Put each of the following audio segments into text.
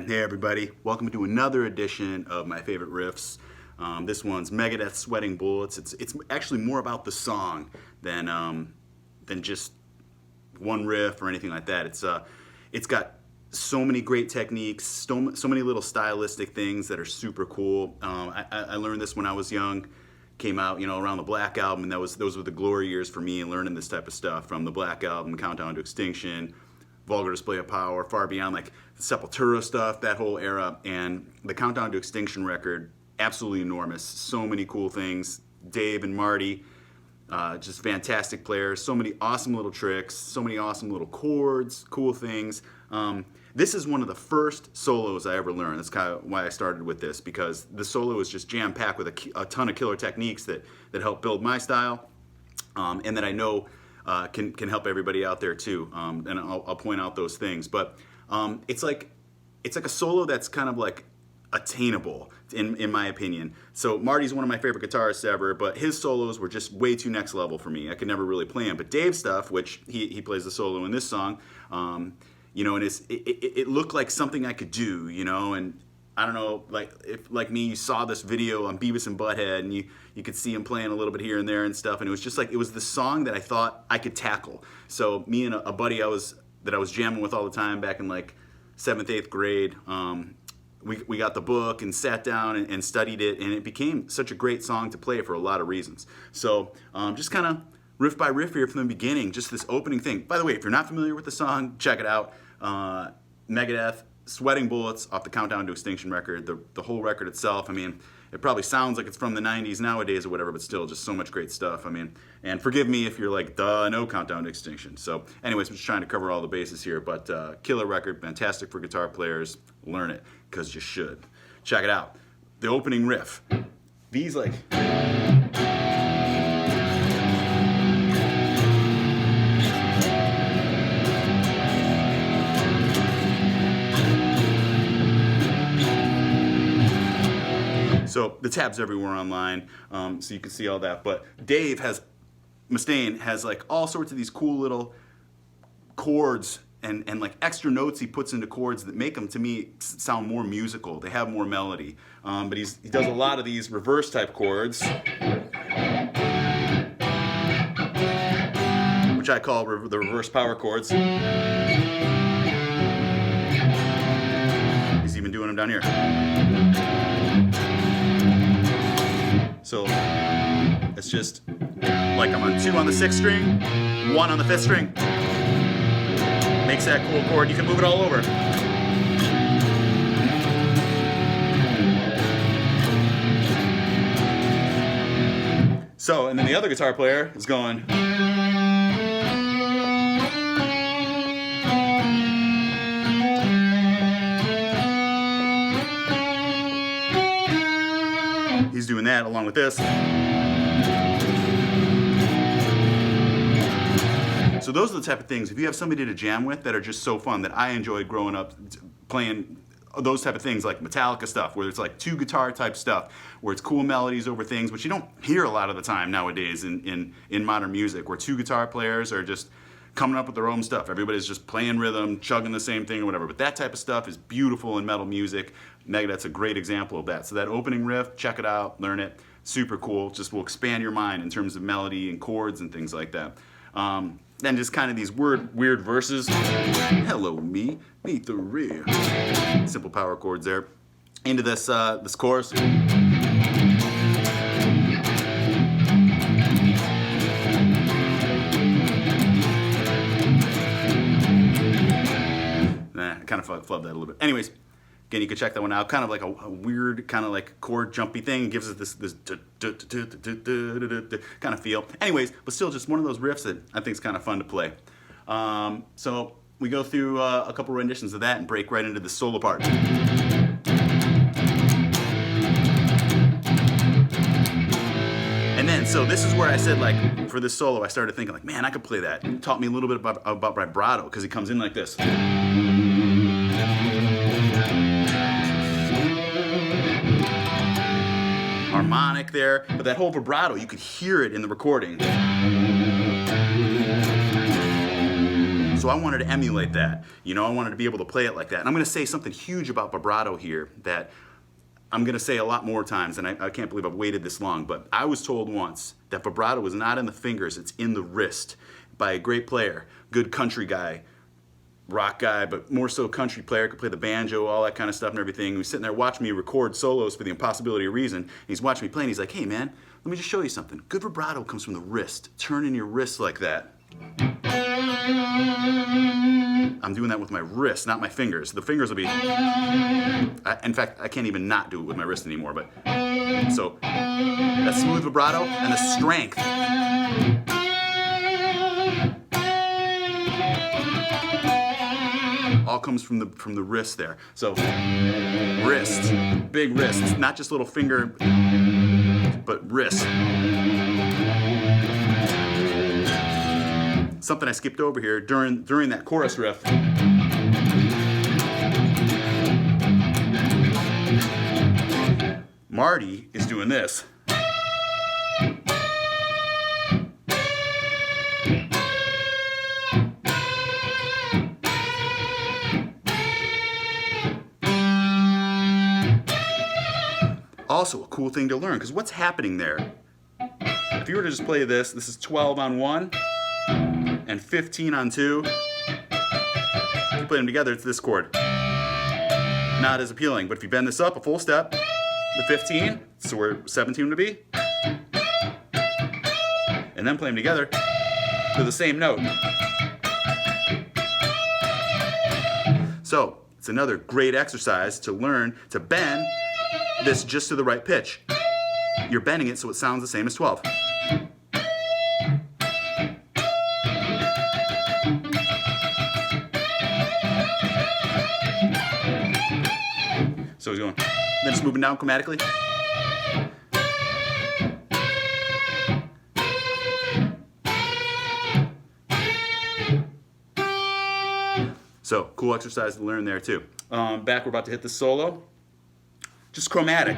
Hey everybody, welcome to another edition of my favorite riffs. This one's Megadeth Sweating Bullets. It's actually more about the song than just one riff or anything like that. It's got so many great techniques, so many little stylistic things that are super cool. I learned this when I was young. Came out, around the Black Album, and those were the glory years for me in learning this type of stuff. From the Black Album, Countdown to Extinction, Vulgar Display of Power, Far Beyond, like the Sepultura stuff, that whole era. And the Countdown to Extinction record, absolutely enormous. So many cool things. Dave and Marty, just fantastic players. So many awesome little tricks, so many awesome little chords, cool things. This is one of the first solos I ever learned. That's kind of why I started with this, because the solo is just jam-packed with a ton of killer techniques that help build my style, and that I know can help everybody out there too. And I'll point out those things. But it's like a solo that's kind of like attainable in my opinion. So Marty's one of my favorite guitarists ever, but his solos were just way too next level for me. I could never really play them. But Dave's stuff, which he plays the solo in this song, and it looked like something I could do, and I don't know, if like me, you saw this video on Beavis and Butthead, and you could see him playing a little bit here and there and stuff, and it was just like, it was the song that I thought I could tackle. So me and a buddy that I was jamming with all the time back in like 7th, 8th grade, we got the book and sat down and studied it, and it became such a great song to play for a lot of reasons. So just kind of riff by riff here from the beginning, just this opening thing. By the way, if you're not familiar with the song, check it out. Megadeth, Sweating Bullets off the Countdown to Extinction record. The whole record itself, I mean, it probably sounds like it's from the 90s nowadays or whatever, but still just so much great stuff. I mean, and forgive me if you're like, duh, no Countdown to Extinction. So anyways, I'm just trying to cover all the bases here, but killer record, fantastic for guitar players. Learn it, because you should. Check it out. The opening riff. These like... So the tab's everywhere online, so you can see all that. But Mustaine has like all sorts of these cool little chords and like extra notes he puts into chords that make them, to me, sound more musical. They have more melody. But he does a lot of these reverse type chords, which I call the reverse power chords. He's even doing them down here. So it's just like I'm on 2 on the 6th string, 1 on the 5th string. Makes that cool chord. You can move it all over. So, and then the other guitar player is going. He's doing that along with this. So those are the type of things, if you have somebody to jam with, that are just so fun, that I enjoyed growing up playing those type of things, like Metallica stuff, where it's like 2 guitar type stuff, where it's cool melodies over things, which you don't hear a lot of the time nowadays in modern music, where 2 guitar players are just coming up with their own stuff. Everybody's just playing rhythm, chugging the same thing or whatever. But that type of stuff is beautiful in metal music. Megadeth's a great example of that. So that opening riff, check it out, learn it. Super cool. Just will expand your mind in terms of melody and chords and things like that. Then just kind of these weird verses. Hello, me, meet the rear. Simple power chords there. Into this chorus. Kind of flubbed that a little bit. Anyways, again, you can check that one out. Kind of like a weird, kind of like chord jumpy thing. It gives it this kind of feel. Anyways, but still just one of those riffs that I think is kind of fun to play. So we go through a couple renditions of that and break right into the solo part. And then, so this is where I said, like, for this solo, I started thinking, like, man, I could play that. It taught me a little bit about vibrato, because it comes in like this. Harmonic there, but that whole vibrato, you could hear it in the recording. So I wanted to emulate that. You know, I wanted to be able to play it like that. And I'm going to say something huge about vibrato here that I'm going to say a lot more times, and I can't believe I've waited this long, but I was told once that vibrato is not in the fingers, it's in the wrist, by a great player, good country guy, rock guy, but more so country player, could play the banjo, all that kind of stuff and everything. He was sitting there watching me record solos for the impossibility of reason, and he's watching me play, and he's like, hey man, let me just show you something. Good vibrato comes from the wrist. Turn in your wrist like that. I'm doing that with my wrist, not my fingers. The fingers will be... in fact, I can't even not do it with my wrist anymore, but... So, that smooth vibrato and the strength. All comes from the wrist there. So, wrist, big wrist, not just little finger, but wrist. Something I skipped over here during that chorus riff. Marty is doing this. Also a cool thing to learn, because what's happening there? If you were to just play this is 12 on 1 and 15 on 2. If you play them together, it's this chord. Not as appealing, but if you bend this up a full step, the 15, so where 17 would be, and then play them together, they're the same note. So, it's another great exercise to learn to bend this just to the right pitch. You're bending it so it sounds the same as 12. So he's going, then just moving down chromatically. So, cool exercise to learn there too. Back, we're about to hit the solo. Just chromatic.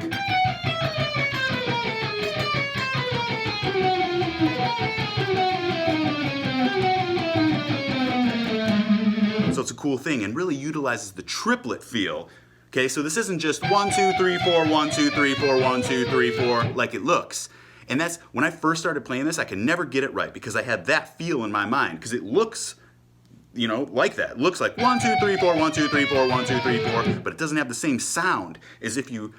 So it's a cool thing and really utilizes the triplet feel. Okay, so this isn't just 1, 2, 3, 4, 1, 2, 3, 4, 1, 2, 3, 4 like it looks. And that's when I first started playing this, I could never get it right because I had that feel in my mind because it looks, you know, like that. It looks like 1, 2, 3, 4, 1, 2, 3, 4, 1, 2, 3, 4, but it doesn't have the same sound as if you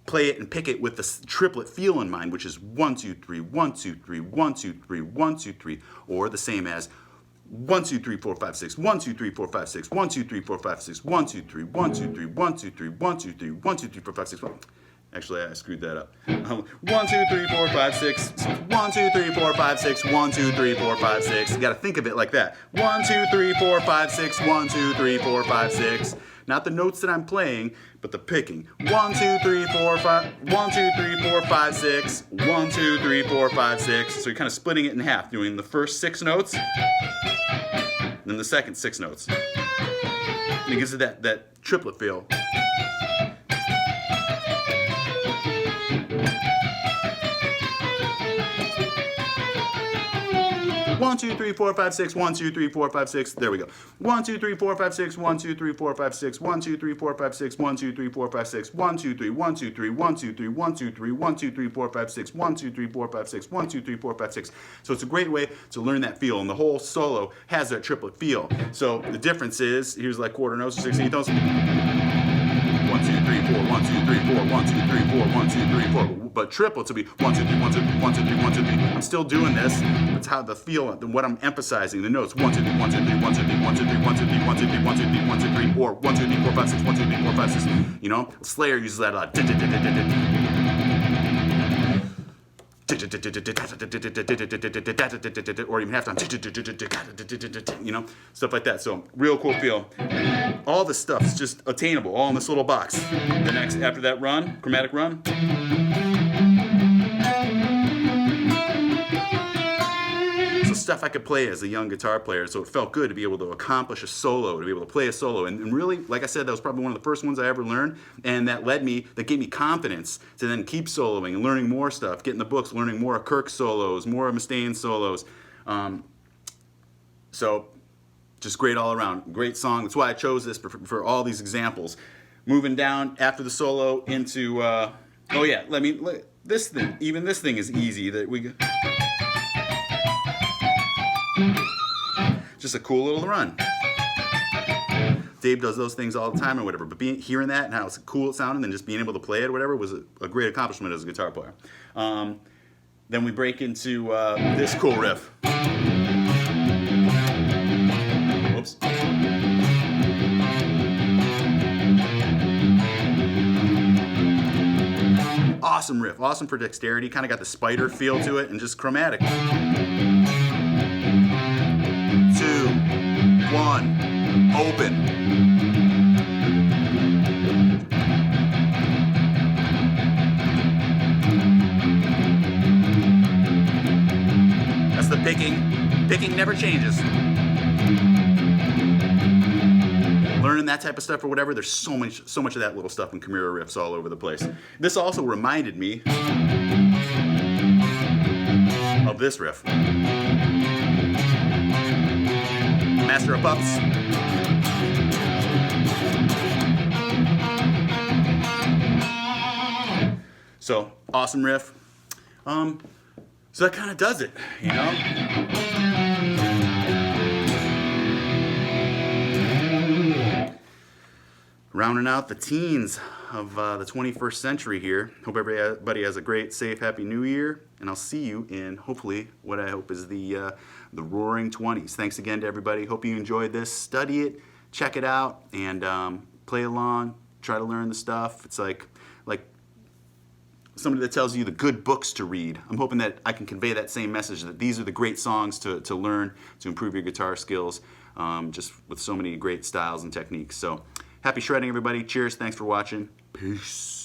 play it and pick it with the triplet feel in mind, which is 1, 2, 3, 1, 2, 3, 1, 2, 3, 1, 2, 3, or the same as 1, 2, 3, 4, 5, 6, 1, 2, 3, 4, 5, 6, 1, 2, 3, 4, 5, 6, 1, 2, 3, 1, 2, 3, 1, 2, 3, 1, 2, 3, 1, 2, 3, 4, 5, 6, 1. Actually, I screwed that up. 1, 2, 3, 4, 5, 6. 1, 2, 3, 4, 5, 6. 1, 2, 3, 4, 5, 6. You gotta think of it like that. 1, 2, 3, 4, 5, 6. 1, 2, 3, 4, 5, 6. Not the notes that I'm playing, but the picking. 1, 2, 3, 4, 5. 1, 2, 3, 4, 5, 6. 1, 2, 3, 4, 5, 6. So you're kind of splitting it in half, doing the first 6 notes, then the second 6 notes. And it gives it that triplet feel. 1, 2, 3, 4, 5, 6. 1, 2, 3, 4, 5, 6. There we go. 1, 2, 3, 4, 5, 6. 1, 2, 3, 4, 5, 6. 1, 2, 3, 4, 5, 6. 1, 2, 3, 4, 5, 6. 1, 2, 3, 1, 2, 3, 1, 2, 3, 1, 2, 3, 1, 2, 3, 4, 5, 6. 1, 2, 3, 4, 5, 6. 1, 2, 3, 4, 5, 6. So it's a great way to learn that feel, and the whole solo has that triplet feel. So the difference is, here's like quarter notes or 16th notes. 1, 2, 3, 4, 1, 2, 3, 4, 1, 2, 3, 4, 1, 2, 3, 4. But triplets will be 1, 2, 3, 1, 2, 3, 1, 2, 3, 1, 2, 3. I'm still doing this. That's how the feel, what I'm emphasizing, the notes. 1, 2, 3, 1, 2, 3, 1, 2, 3, 1, 2, 3, 1, 2, 3, 1, 2, 3, 1, 2, 3, 1, 2, 3, or 1, 2, 3, 4, 5, 6, 1, 2, 3, 4, 5, 6. You know, Slayer uses that a lot. Or even halftime, you know, stuff like that. So real cool feel. All this stuff is just attainable, all in this little box. The next, after that run, chromatic run. So stuff I could play as a young guitar player, so it felt good to be able to accomplish a solo, to be able to play a solo. And really, like I said, that was probably one of the first ones I ever learned, and that gave me confidence to then keep soloing and learning more stuff, getting the books, learning more of Kirk's solos, more of Mustaine's solos. So just great all around. Great song. That's why I chose this for all these examples. Moving down after the solo into, oh yeah, this thing, even this thing is easy. That we just a cool little run. Dave does those things all the time or whatever, but hearing that and how it's cool it sounded and just being able to play it or whatever was a great accomplishment as a guitar player. Then we break into this cool riff. Whoops. Awesome riff, awesome for dexterity, kind of got the spider feel to it and just chromatic. 2, 1, open. That's the picking. Picking never changes. Learning that type of stuff or whatever, there's so much of that little stuff in Chimera riffs all over the place. This also reminded me of this riff. Master of Puppets. So, awesome riff. So that kind of does it, you know? Rounding out the teens of the 21st century here. Hope everybody has a great, safe, happy New Year, and I'll see you in hopefully what I hope is the Roaring 20s. Thanks again to everybody. Hope you enjoyed this. Study it, check it out, and play along. Try to learn the stuff. It's like somebody that tells you the good books to read. I'm hoping that I can convey that same message, that these are the great songs to learn to improve your guitar skills, just with so many great styles and techniques. So. Happy shredding, everybody. Cheers. Thanks for watching. Peace.